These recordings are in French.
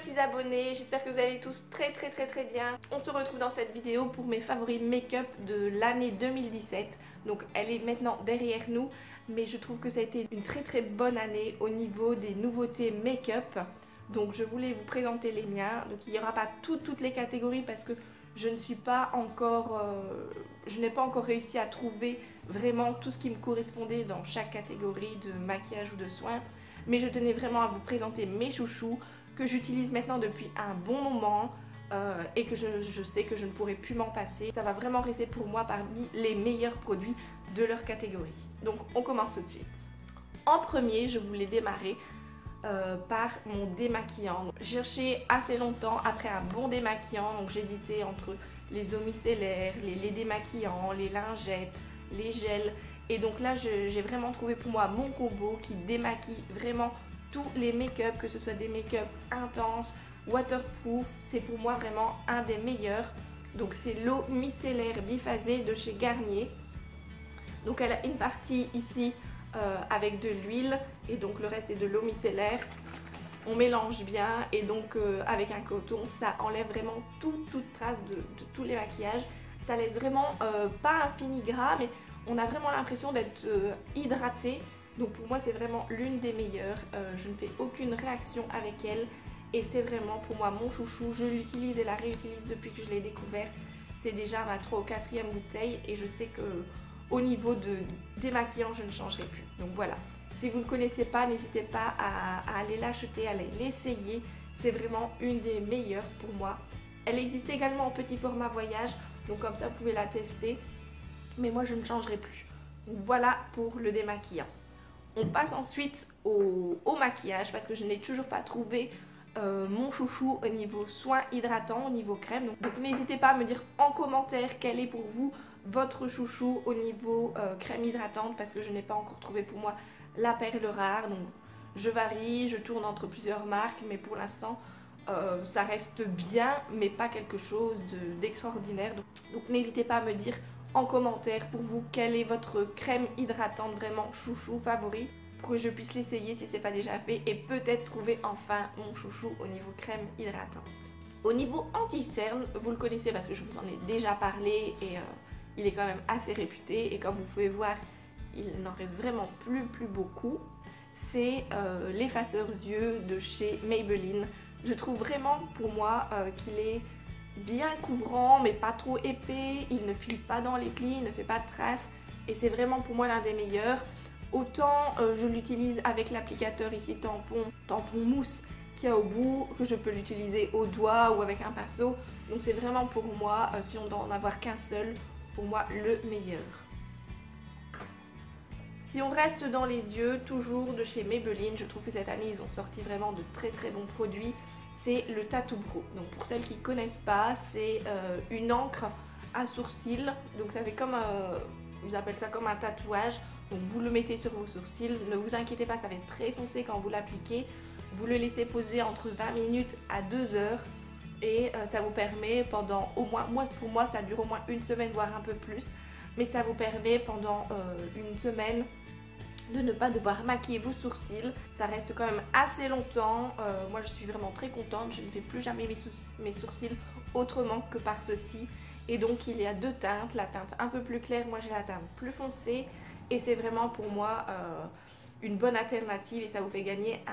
petits abonnés, j'espère que vous allez tous très bien. On se retrouve dans cette vidéo pour mes favoris make-up de l'année 2017. Donc elle est maintenant derrière nous, mais je trouve que ça a été une très bonne année au niveau des nouveautés make-up. Donc je voulais vous présenter les miens. Donc il n'y aura pas toutes les catégories parce que je ne suis pas encore, je n'ai pas encore réussi à trouver vraiment tout ce qui me correspondait dans chaque catégorie de maquillage ou de soins. Mais je tenais vraiment à vous présenter mes chouchous que j'utilise maintenant depuis un bon moment et que je sais que je ne pourrai plus m'en passer. Ça va vraiment rester pour moi parmi les meilleurs produits de leur catégorie. Donc on commence tout de suite. En premier, je voulais démarrer par mon démaquillant. J'ai cherché assez longtemps après un bon démaquillant, donc j'hésitais entre les eaux micellaires, les démaquillants, les lingettes, les gels. Et donc là, j'ai vraiment trouvé pour moi mon combo qui démaquille vraiment tous les make-up, que ce soit des make-up intenses, waterproof. C'est pour moi vraiment un des meilleurs. Donc c'est l'eau micellaire biphasée de chez Garnier. Donc elle a une partie ici avec de l'huile et donc le reste c'est de l'eau micellaire. On mélange bien et donc avec un coton, ça enlève vraiment toute trace de tous les maquillages. Ça laisse vraiment pas un fini gras, mais on a vraiment l'impression d'être hydraté. Donc pour moi c'est vraiment l'une des meilleures. Je ne fais aucune réaction avec elle et c'est vraiment pour moi mon chouchou. Je l'utilise et la réutilise depuis que je l'ai découvert. C'est déjà ma 3e ou 4e bouteille et je sais que au niveau de démaquillant je ne changerai plus. Donc voilà, si vous ne connaissez pas, n'hésitez pas à aller l'acheter, à aller l'essayer. C'est vraiment une des meilleures pour moi. Elle existe également en petit format voyage, donc comme ça vous pouvez la tester. Mais moi je ne changerai plus. Donc voilà pour le démaquillant. On passe ensuite au maquillage parce que je n'ai toujours pas trouvé mon chouchou au niveau soin hydratant, au niveau crème. Donc n'hésitez pas à me dire en commentaire quel est pour vous votre chouchou au niveau crème hydratante parce que je n'ai pas encore trouvé pour moi la perle rare. Donc je varie, je tourne entre plusieurs marques, mais pour l'instant ça reste bien, mais pas quelque chose d'extraordinaire. Donc n'hésitez pas à me dire en commentaire pour vous quelle est votre crème hydratante vraiment chouchou favori pour que je puisse l'essayer si c'est pas déjà fait et peut-être trouver enfin mon chouchou au niveau crème hydratante. Au niveau anti-cerne, vous le connaissez parce que je vous en ai déjà parlé et il est quand même assez réputé et comme vous pouvez voir il n'en reste vraiment plus beaucoup. C'est l'effaceur yeux de chez Maybelline. Je trouve vraiment pour moi qu'il est bien couvrant mais pas trop épais, il ne file pas dans les plis, il ne fait pas de traces et c'est vraiment pour moi l'un des meilleurs. Autant je l'utilise avec l'applicateur ici tampon mousse qu'il y a au bout, que je peux l'utiliser au doigt ou avec un pinceau. Donc c'est vraiment pour moi, si on doit en avoir qu'un seul, pour moi le meilleur. Si on reste dans les yeux, toujours de chez Maybelline, je trouve que cette année ils ont sorti vraiment de très bons produits. C'est le Tattoo Brow. Donc pour celles qui ne connaissent pas, c'est une encre à sourcils. Donc ça fait comme, ils appellent ça comme un tatouage. Donc vous le mettez sur vos sourcils. Ne vous inquiétez pas, ça va être très foncé quand vous l'appliquez. Vous le laissez poser entre 20 minutes à 2 heures. Et ça vous permet pendant au moins, pour moi ça dure au moins une semaine, voire un peu plus. Mais ça vous permet pendant une semaine de ne pas devoir maquiller vos sourcils. Ça reste quand même assez longtemps. Moi je suis vraiment très contente. Je ne fais plus jamais mes sourcils autrement que par ceci. Et donc il y a deux teintes. La teinte un peu plus claire, moi j'ai la teinte plus foncée. Et c'est vraiment pour moi une bonne alternative. Et ça vous fait gagner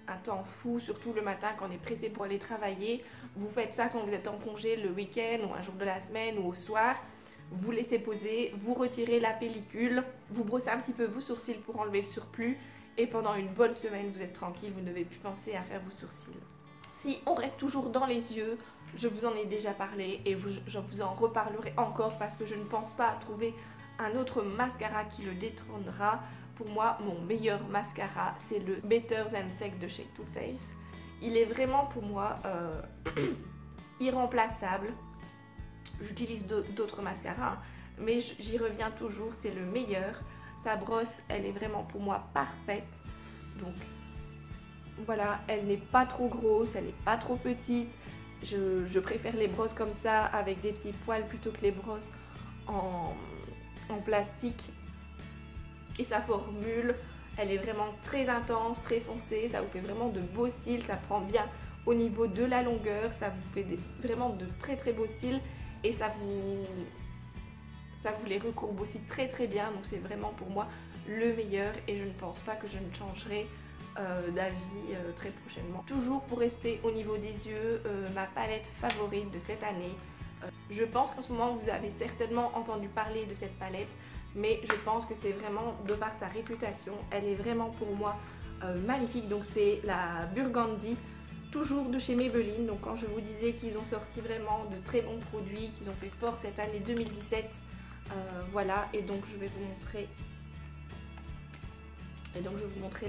un temps fou, surtout le matin quand on est pressé pour aller travailler. Vous faites ça quand vous êtes en congé le week-end ou un jour de la semaine ou au soir. Vous laissez poser, vous retirez la pellicule, vous brossez un petit peu vos sourcils pour enlever le surplus et pendant une bonne semaine vous êtes tranquille, vous ne devez plus penser à faire vos sourcils. Si on reste toujours dans les yeux, je vous en ai déjà parlé et je vous en reparlerai encore parce que je ne pense pas trouver un autre mascara qui le détrônera. Pour moi, mon meilleur mascara, c'est le Better Than Sex de chez Too Faced. Il est vraiment pour moi irremplaçable. J'utilise d'autres mascaras, mais j'y reviens toujours, c'est le meilleur. Sa brosse, elle est vraiment pour moi parfaite. Donc voilà, elle n'est pas trop grosse, elle n'est pas trop petite. Je préfère les brosses comme ça, avec des petits poils, plutôt que les brosses en plastique. Et sa formule, elle est vraiment très intense, très foncée. Ça vous fait vraiment de beaux cils, ça prend bien Au niveau de la longueur, ça vous fait vraiment de très très beaux cils et ça vous les recourbe aussi très très bien. Donc c'est vraiment pour moi le meilleur et je ne pense pas que je ne changerai d'avis très prochainement. Toujours pour rester au niveau des yeux, ma palette favorite de cette année. Je pense qu'en ce moment vous avez certainement entendu parler de cette palette, mais je pense que c'est vraiment de par sa réputation, elle est vraiment pour moi magnifique. Donc c'est la Burgundy, toujours de chez Maybelline. Donc quand je vous disais qu'ils ont sorti vraiment de très bons produits, qu'ils ont fait fort cette année 2017, voilà. Et donc je vais vous montrer.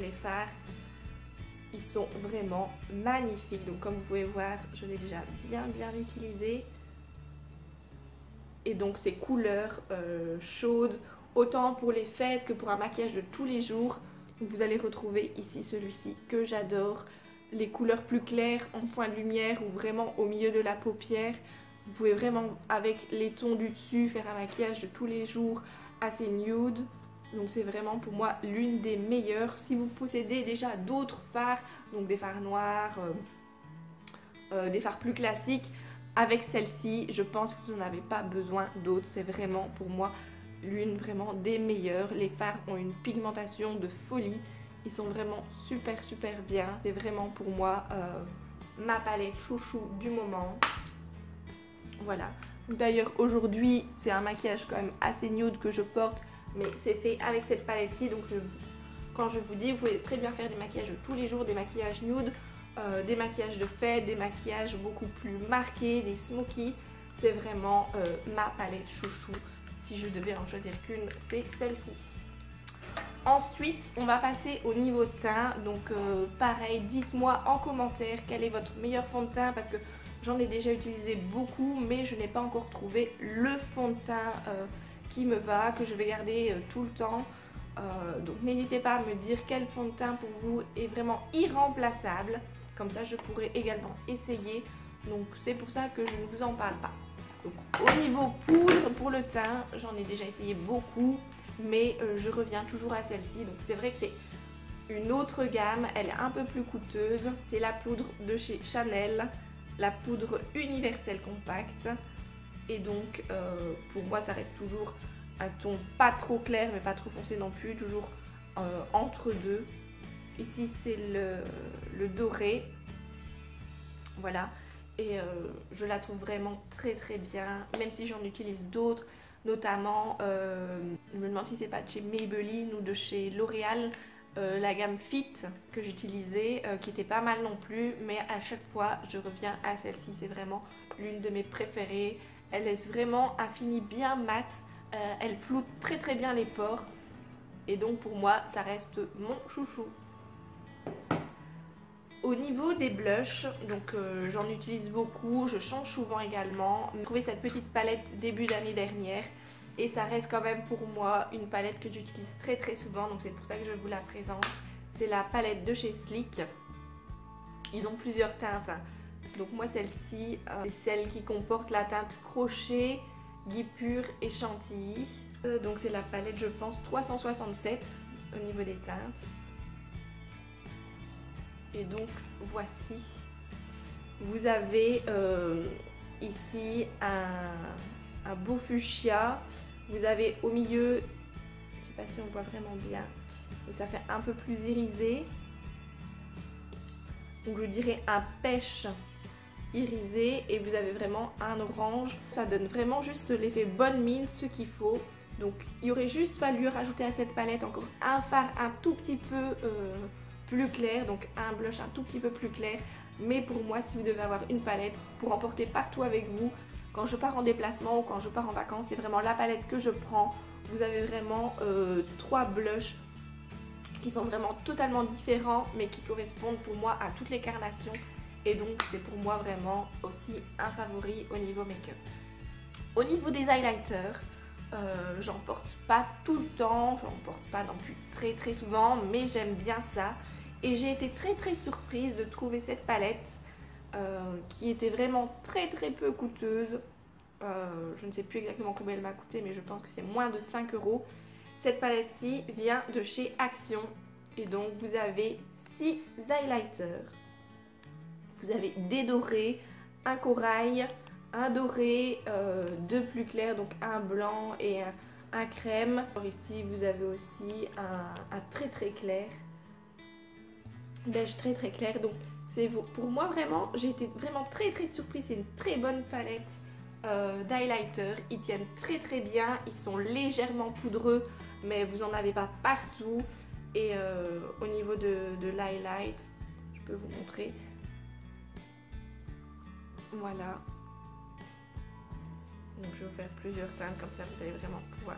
Les fards. Ils sont vraiment magnifiques. Donc comme vous pouvez voir, je l'ai déjà bien utilisé. Et donc ces couleurs chaudes, autant pour les fêtes que pour un maquillage de tous les jours. Vous allez retrouver ici celui-ci que j'adore. Les couleurs plus claires en point de lumière ou vraiment au milieu de la paupière. Vous pouvez vraiment avec les tons du dessus faire un maquillage de tous les jours assez nude. Donc c'est vraiment pour moi l'une des meilleures. Si vous possédez déjà d'autres fards, donc des fards noirs, des fards plus classiques, avec celle-ci, je pense que vous n'en avez pas besoin d'autres. C'est vraiment pour moi l'une vraiment des meilleures. Les fards ont une pigmentation de folie. Ils sont vraiment super bien. C'est vraiment pour moi ma palette chouchou du moment. Voilà. D'ailleurs aujourd'hui c'est un maquillage quand même assez nude que je porte, mais c'est fait avec cette palette-ci. Donc quand je vous dis, vous pouvez très bien faire des maquillages de tous les jours, des maquillages nude, des maquillages de fête, des maquillages beaucoup plus marqués, des smoky. C'est vraiment ma palette chouchou. Si je devais en choisir qu'une, c'est celle-ci. Ensuite, on va passer au niveau teint. Donc pareil, dites-moi en commentaire quel est votre meilleur fond de teint, parce que j'en ai déjà utilisé beaucoup, mais je n'ai pas encore trouvé le fond de teint qui me va, que je vais garder tout le temps. Donc n'hésitez pas à me dire quel fond de teint pour vous est vraiment irremplaçable. Comme ça, je pourrais également essayer. Donc c'est pour ça que je ne vous en parle pas. Donc, au niveau poudre pour le teint, j'en ai déjà essayé beaucoup, mais je reviens toujours à celle-ci. Donc c'est vrai que c'est une autre gamme, elle est un peu plus coûteuse. C'est la poudre de chez Chanel, la poudre universelle compacte. Et donc pour moi ça reste toujours un ton pas trop clair mais pas trop foncé non plus, toujours entre deux. Ici c'est le doré, voilà. Et je la trouve vraiment très bien, même si j'en utilise d'autres, notamment je me demande si c'est pas de chez Maybelline ou de chez L'Oréal, la gamme Fit que j'utilisais, qui était pas mal non plus, mais à chaque fois je reviens à celle-ci. C'est vraiment l'une de mes préférées. Elle laisse vraiment un fini bien mat, elle floute très bien les pores, et donc pour moi ça reste mon chouchou. Au niveau des blushs, donc j'en utilise beaucoup, je change souvent également. J'ai trouvé cette petite palette début d'année dernière et ça reste quand même pour moi une palette que j'utilise très souvent, donc c'est pour ça que je vous la présente. C'est la palette de chez Sleek. Ils ont plusieurs teintes. Donc moi celle-ci, c'est celle qui comporte la teinte crochet, guipure et chantilly. Donc c'est la palette je pense 367 au niveau des teintes. Et donc voici, vous avez ici un beau fuchsia, vous avez au milieu, je ne sais pas si on voit vraiment bien, mais ça fait un peu plus irisé, donc je dirais un pêche irisé, et vous avez vraiment un orange. Ça donne vraiment juste l'effet bonne mine, ce qu'il faut. Donc il aurait juste fallu rajouter à cette palette encore un fard un tout petit peu plus clair, donc un blush un tout petit peu plus clair. Mais pour moi, si vous devez avoir une palette pour emporter partout avec vous, quand je pars en déplacement ou quand je pars en vacances, c'est vraiment la palette que je prends. Vous avez vraiment 3 blushs qui sont vraiment totalement différents, mais qui correspondent pour moi à toutes les carnations. Et donc c'est pour moi vraiment aussi un favori au niveau make-up. Au niveau des highlighters, j'en porte pas tout le temps, j'en porte pas non plus très souvent, mais j'aime bien ça. Et j'ai été très surprise de trouver cette palette qui était vraiment très peu coûteuse. Je ne sais plus exactement combien elle m'a coûté, mais je pense que c'est moins de 5 €. Cette palette-ci vient de chez Action et donc vous avez 6 highlighters. Vous avez des dorés, un corail, un doré, deux plus clairs, donc un blanc et un crème. Alors ici vous avez aussi un très très clair, beige très très clair. Donc c'est pour moi vraiment, j'ai été vraiment très très surprise. C'est une très bonne palette d'highlighter. Ils tiennent très très bien, ils sont légèrement poudreux mais vous en avez pas partout. Et au niveau de l'highlight, je peux vous montrer. Voilà. Donc je vais vous faire plusieurs teintes, comme ça vous allez vraiment pouvoir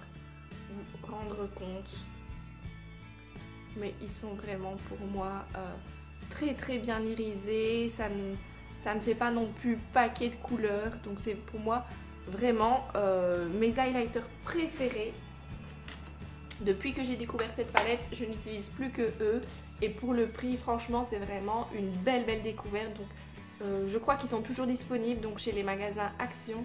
vous rendre compte. Mais ils sont vraiment pour moi très très bien irisés. Ça ne fait pas non plus paquet de couleurs. Donc c'est pour moi vraiment mes highlighters préférés. Depuis que j'ai découvert cette palette, je n'utilise plus que eux. Et pour le prix, franchement, c'est vraiment une belle découverte. Donc je crois qu'ils sont toujours disponibles donc chez les magasins Action.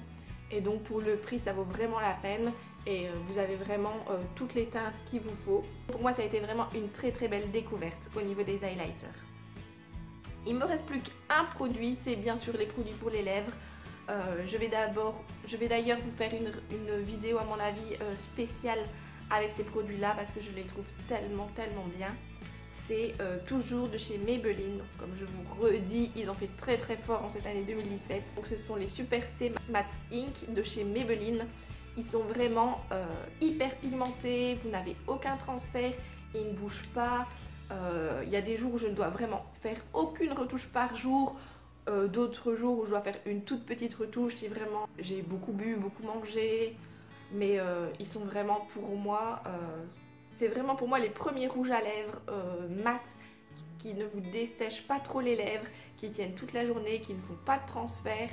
Et donc pour le prix, ça vaut vraiment la peine. Et vous avez vraiment toutes les teintes qu'il vous faut. Pour moi, ça a été vraiment une très très belle découverte au niveau des highlighters. Il me reste plus qu'un produit, c'est bien sûr les produits pour les lèvres. Je vais d'ailleurs vous faire une vidéo à mon avis spéciale avec ces produits là parce que je les trouve tellement bien. C'est toujours de chez Maybelline. Comme je vous redis, ils ont fait très très fort en cette année 2017. Donc ce sont les Super Stay Matte Ink de chez Maybelline. Ils sont vraiment hyper pigmentés, vous n'avez aucun transfert, ils ne bougent pas. Il y a des jours où je ne dois vraiment faire aucune retouche par jour. D'autres jours où je dois faire une toute petite retouche si vraiment j'ai beaucoup bu, beaucoup mangé. Mais ils sont vraiment pour moi... c'est vraiment pour moi les premiers rouges à lèvres mat qui ne vous dessèchent pas trop les lèvres, qui tiennent toute la journée, qui ne font pas de transfert.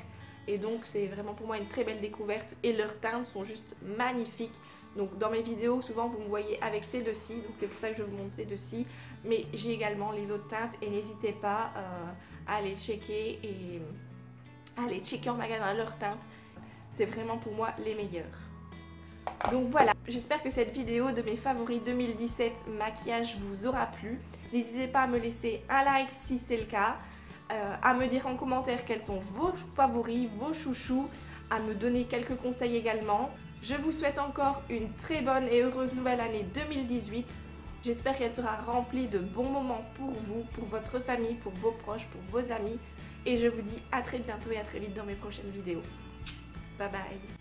Et donc c'est vraiment pour moi une très belle découverte et leurs teintes sont juste magnifiques. Donc dans mes vidéos souvent vous me voyez avec ces deux-ci, donc c'est pour ça que je vous montre ces deux-ci. Mais j'ai également les autres teintes et n'hésitez pas à aller checker et à aller checker en magasin leurs teintes. C'est vraiment pour moi les meilleures. Donc voilà, j'espère que cette vidéo de mes favoris 2017 maquillage vous aura plu. N'hésitez pas à me laisser un like si c'est le cas, à me dire en commentaire quels sont vos favoris, vos chouchous, à me donner quelques conseils également. Je vous souhaite encore une très bonne et heureuse nouvelle année 2018. J'espère qu'elle sera remplie de bons moments pour vous, pour votre famille, pour vos proches, pour vos amis. Et je vous dis à très bientôt et à très vite dans mes prochaines vidéos. Bye bye.